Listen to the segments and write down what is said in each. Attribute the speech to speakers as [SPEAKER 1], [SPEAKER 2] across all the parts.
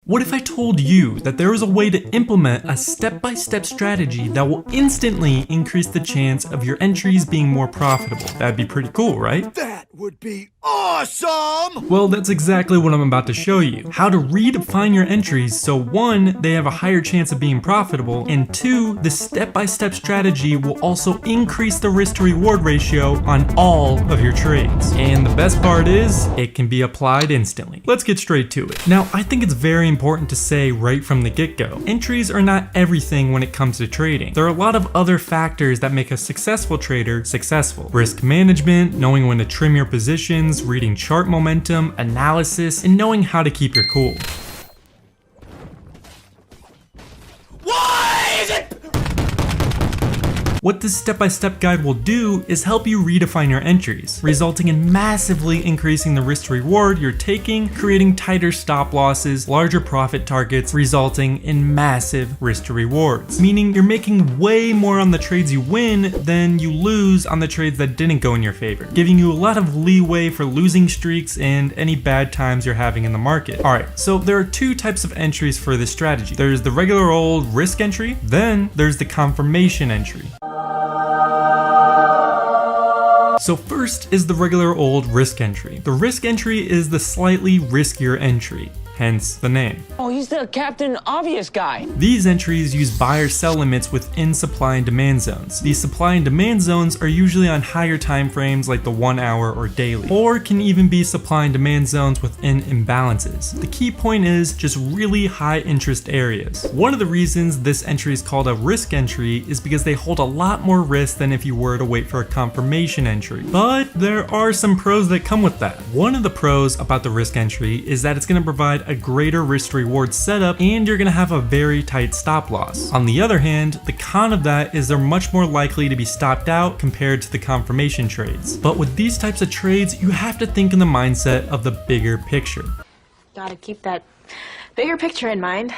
[SPEAKER 1] What if I told you that there is a way to implement a step-by-step strategy that will instantly increase the chance of your entries being more profitable? That'd be pretty cool, right?
[SPEAKER 2] That would be awesome!
[SPEAKER 1] Well, that's exactly what I'm about to show you. How to redefine your entries so 1, they have a higher chance of being profitable, and 2, the step-by-step strategy will also increase the risk to reward ratio on all of your trades. And the best part is, it can be applied instantly. Let's get straight to it. Now, I think it's very important to say right from the get-go, entries are not everything when it comes to trading. There are a lot of other factors that make a successful trader successful. Risk management, knowing when to trim your positions, reading chart momentum, analysis, and knowing how to keep your cool.
[SPEAKER 2] Why is it?
[SPEAKER 1] What this step-by-step guide will do is help you redefine your entries, resulting in massively increasing the risk to reward you're taking, creating tighter stop losses, larger profit targets, resulting in massive risk to rewards. Meaning you're making way more on the trades you win than you lose on the trades that didn't go in your favor, giving you a lot of leeway for losing streaks and any bad times you're having in the market. Alright, so there are 2 types of entries for this strategy. There's the regular old risk entry, then there's the confirmation entry. So first is the regular old risk entry. The risk entry is the slightly riskier entry, hence the name.
[SPEAKER 3] Oh, he's the Captain Obvious guy.
[SPEAKER 1] These entries use buy or sell limits within supply and demand zones. These supply and demand zones are usually on higher time frames like the 1 hour or daily, or can even be supply and demand zones within imbalances. The key point is just really high interest areas. One of the reasons this entry is called a risk entry is because they hold a lot more risk than if you were to wait for a confirmation entry. But there are some pros that come with that. One of the pros about the risk entry is that it's going to provide a greater risk to reward setup, and you're going to have a very tight stop loss. On the other hand, the con of that is they're much more likely to be stopped out compared to the confirmation trades. But with these types of trades, you have to think in the mindset of the bigger picture.
[SPEAKER 4] Gotta keep that bigger picture in mind.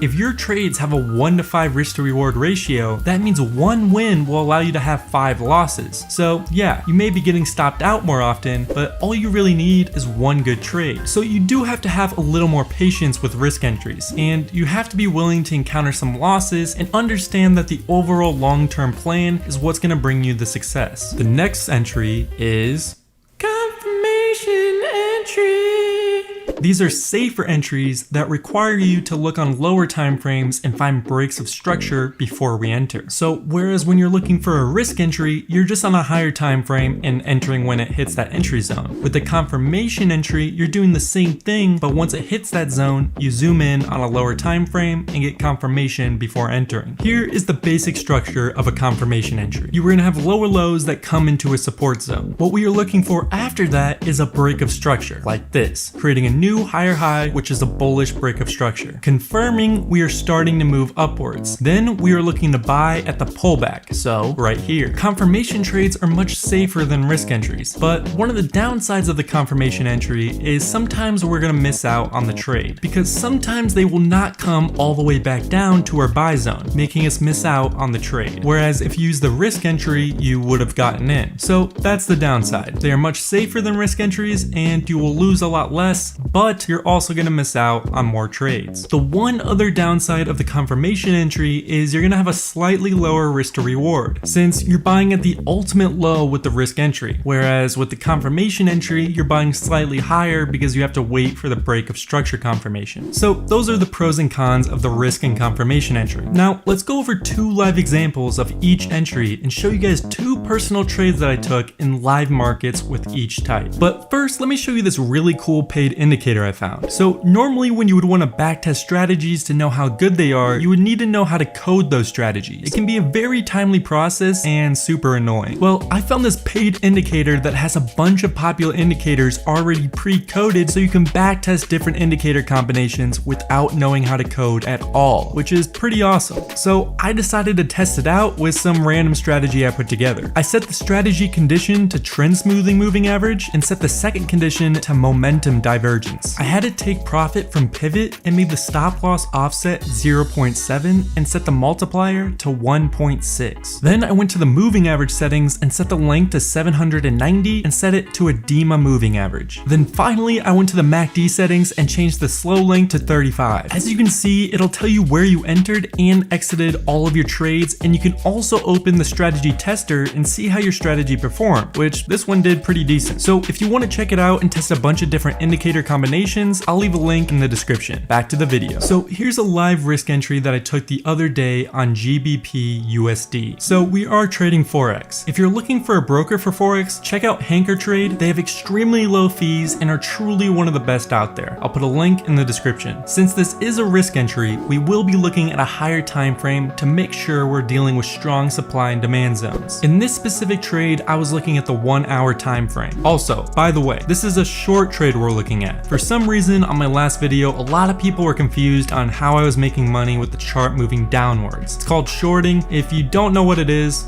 [SPEAKER 1] If your trades have a 1 to 5 risk to reward ratio, that means 1 win will allow you to have 5 losses. So yeah, you may be getting stopped out more often, but all you really need is 1 good trade. So you do have to have a little more patience with risk entries, and you have to be willing to encounter some losses and understand that the overall long-term plan is what's going to bring you the success. The next entry is confirmation entry. These are safer entries that require you to look on lower time frames and find breaks of structure before we enter. So whereas when you're looking for a risk entry, you're just on a higher time frame and entering when it hits that entry zone. With the confirmation entry, you're doing the same thing, but once it hits that zone, you zoom in on a lower time frame and get confirmation before entering. Here is the basic structure of a confirmation entry. You are going to have lower lows that come into a support zone. What we are looking for after that is a break of structure, like this, creating a new higher high, which is a bullish break of structure, confirming we are starting to move upwards. Then we are looking to buy at the pullback, so right here. Confirmation trades are much safer than risk entries, but one of the downsides of the confirmation entry is sometimes we're going to miss out on the trade, because sometimes they will not come all the way back down to our buy zone, making us miss out on the trade. Whereas if you use the risk entry, you would have gotten in. So that's the downside. They are much safer than risk entries, and you will lose a lot less, but you're also going to miss out on more trades. The one other downside of the confirmation entry is you're going to have a slightly lower risk to reward, since you're buying at the ultimate low with the risk entry, whereas with the confirmation entry, you're buying slightly higher because you have to wait for the break of structure confirmation. So those are the pros and cons of the risk and confirmation entry. Now let's go over 2 live examples of each entry and show you guys 2 personal trades that I took in live markets with each type. But first, let me show you this really cool paid indicator I found. So normally when you would want to backtest strategies to know how good they are, you would need to know how to code those strategies. It can be a very timely process and super annoying. Well, I found this paid indicator that has a bunch of popular indicators already pre-coded, so you can backtest different indicator combinations without knowing how to code at all, which is pretty awesome. So I decided to test it out with some random strategy I put together. I set the strategy condition to trend smoothing moving average and set the second condition to momentum divergence. I had to take profit from pivot and made the stop loss offset 0.7 and set the multiplier to 1.6. Then I went to the moving average settings and set the length to 790 and set it to a DEMA moving average. Then finally I went to the MACD settings and changed the slow length to 35. As you can see, it'll tell you where you entered and exited all of your trades, and you can also open the strategy tester and see how your strategy performed, which this one did pretty decent. So if you want to check it out and test a bunch of different indicator combinations, I'll leave a link in the description. Back to the video. So here's a live risk entry that I took the other day on GBP USD. So we are trading Forex. If you're looking for a broker for Forex, check out Hanker Trade. They have extremely low fees and are truly one of the best out there. I'll put a link in the description. Since this is a risk entry, we will be looking at a higher time frame to make sure we're dealing with strong supply and demand zones. In this specific trade, I was looking at the 1 hour time frame. Also, by the way, this is a short trade we're looking at. For some reason on my last video, a lot of people were confused on how I was making money with the chart moving downwards. It's called shorting. If you don't know what it is,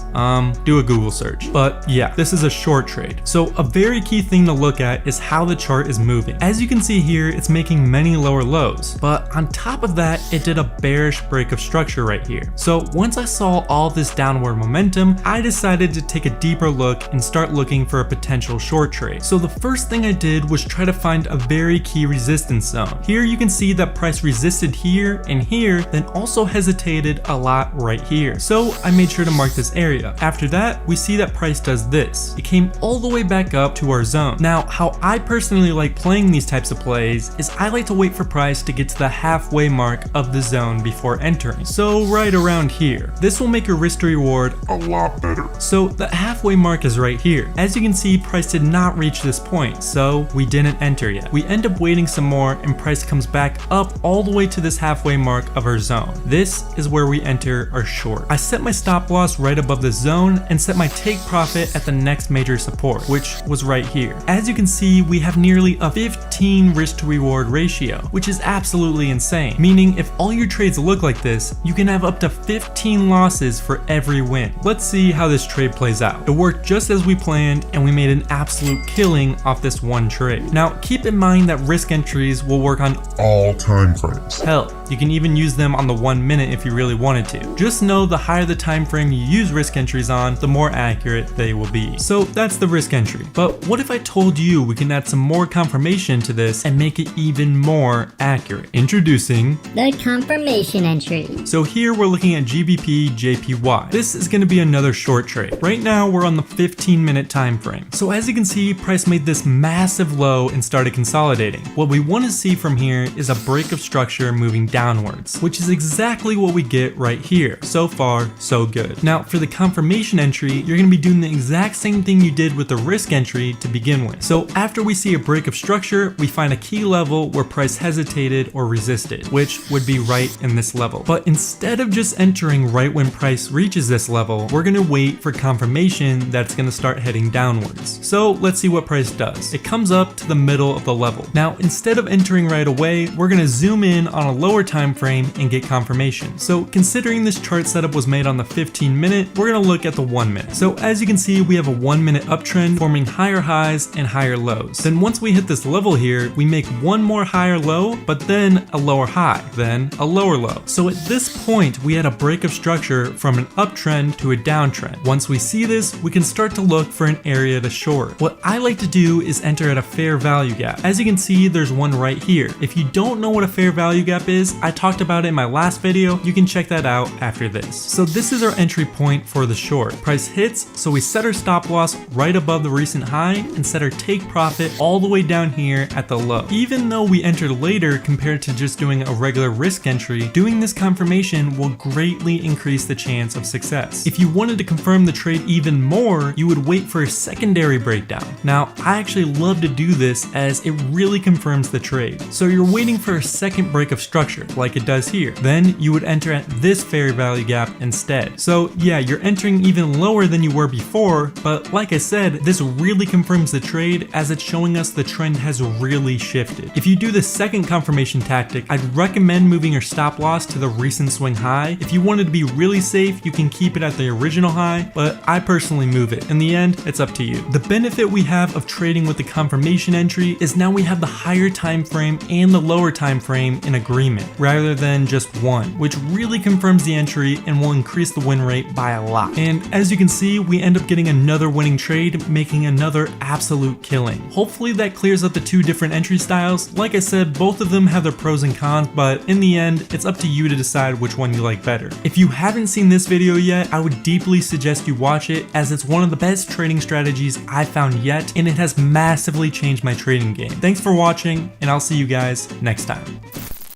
[SPEAKER 1] do a Google search. But yeah, this is a short trade. So a very key thing to look at is how the chart is moving. As you can see here, it's making many lower lows, but on top of that, it did a bearish break of structure right here. So once I saw all this downward momentum, I decided to take a deeper look and start looking for a potential short trade. So the first thing I did was try to find a very key resistance zone. Here you can see that price resisted here and here, then also hesitated a lot right here. So I made sure to mark this area. After that, we see that price does this. It came all the way back up to our zone. Now, how I personally like playing these types of plays is I like to wait for price to get to the halfway mark of the zone before entering. So right around here. This will make your risk to reward a lot better. So the halfway mark is right here. As you can see, price did not reach this point, so we didn't enter yet. We end up waiting some more and price comes back up all the way to this halfway mark of our zone. This is where we enter our short. I set my stop loss right above the zone and set my take profit at the next major support, which was right here. As you can see, we have nearly a 15 risk to reward ratio, which is absolutely insane. Meaning if all your trades look like this, you can have up to 15 losses for every win. Let's see how this trade plays out. It worked just as we planned and we made an absolute killing off this one trade. Now keep in mind that risk entries will work on all time frames. Hell, you can even use them on the 1 minute if you really wanted to. Just know the higher the time frame you use risk entries on, the more accurate they will be. So that's the risk entry. But what if I told you we can add some more confirmation to this and make it even more accurate? Introducing
[SPEAKER 5] the confirmation entry.
[SPEAKER 1] So here we're looking at GBP JPY. This is going to be another short trade. Right now we're on the 15-minute time frame. So as you can see, price made this massive low and started consolidating. What we want to see from here is a break of structure moving downwards, which is exactly what we get right here. So far, so good. Now for the confirmation entry, you're going to be doing the exact same thing you did with the risk entry to begin with. So after we see a break of structure, we find a key level where price hesitated or resisted, which would be right in this level. But instead of just entering right when price reaches this level, we're going to wait for confirmation that it's going to start heading downwards. So let's see what price does. It comes up to the middle of the level. Now instead of entering right away, we're going to zoom in on a lower time frame and get confirmation. So considering this chart setup was made on the 15-minute, we're going to look at the 1 minute. So as you can see, we have a 1 minute uptrend forming higher highs and higher lows. Then once we hit this level here, we make one more higher low, but then a lower high, then a lower low. So at this point, we had a break of structure from an uptrend to a downtrend. Once we see this, we can start to look for an area to short. What I like to do is enter at a fair value gap. As you can see, there's one right here. If you don't know what a fair value gap is, I talked about it in my last video. You can check that out after this. So this is our entry point for the short. Price hits, so we set our stop loss right above the recent high and set our take profit all the way down here at the low. Even though we entered later compared to just doing a regular risk entry, doing this confirmation will greatly increase the chance of success. If you wanted to confirm the trade even more, you would wait for a secondary breakdown. Now, I actually love to do this as it really confirms the trade. So you're waiting for a second break of structure, like it does here. Then you would enter at this fair value gap instead. So yeah, you're entering even lower than you were before, but like I said, this really confirms the trade as it's showing us the trend has really shifted. If you do the second confirmation tactic, I'd recommend moving your stop loss to the recent swing high. If you wanted to be really safe, you can keep it at the original high, but I personally move it. In the end, it's up to you. The benefit we have of trading with the confirmation entry is now we have the higher time frame and the lower time frame in agreement, rather than just one, which really confirms the entry and will increase the win rate by a lot. And as you can see, we end up getting another winning trade, making another absolute killing. Hopefully that clears up the two different entry styles. Like I said, both of them have their pros and cons, but in the end, it's up to you to decide which one you like better. If you haven't seen this video yet, I would deeply suggest you watch it, as it's one of the best trading strategies I've found yet, and it has massively changed my trading game. Thanks for watching, and I'll see you guys next time.